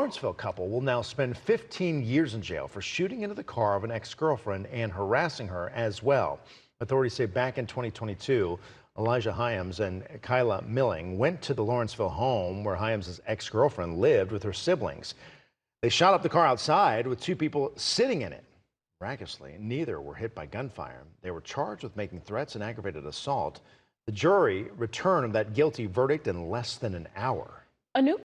Lawrenceville couple will now spend 15 years in jail for shooting into the car of an ex-girlfriend and harassing her as well. Authorities say back in 2022, Hyams and Kyla Milling went to the Lawrenceville home where Hyams' ex-girlfriend lived with her siblings. They shot up the car outside with two people sitting in it. Miraculously, neither were hit by gunfire. They were charged with making threats and aggravated assault. The jury returned that guilty verdict in less than an hour. A new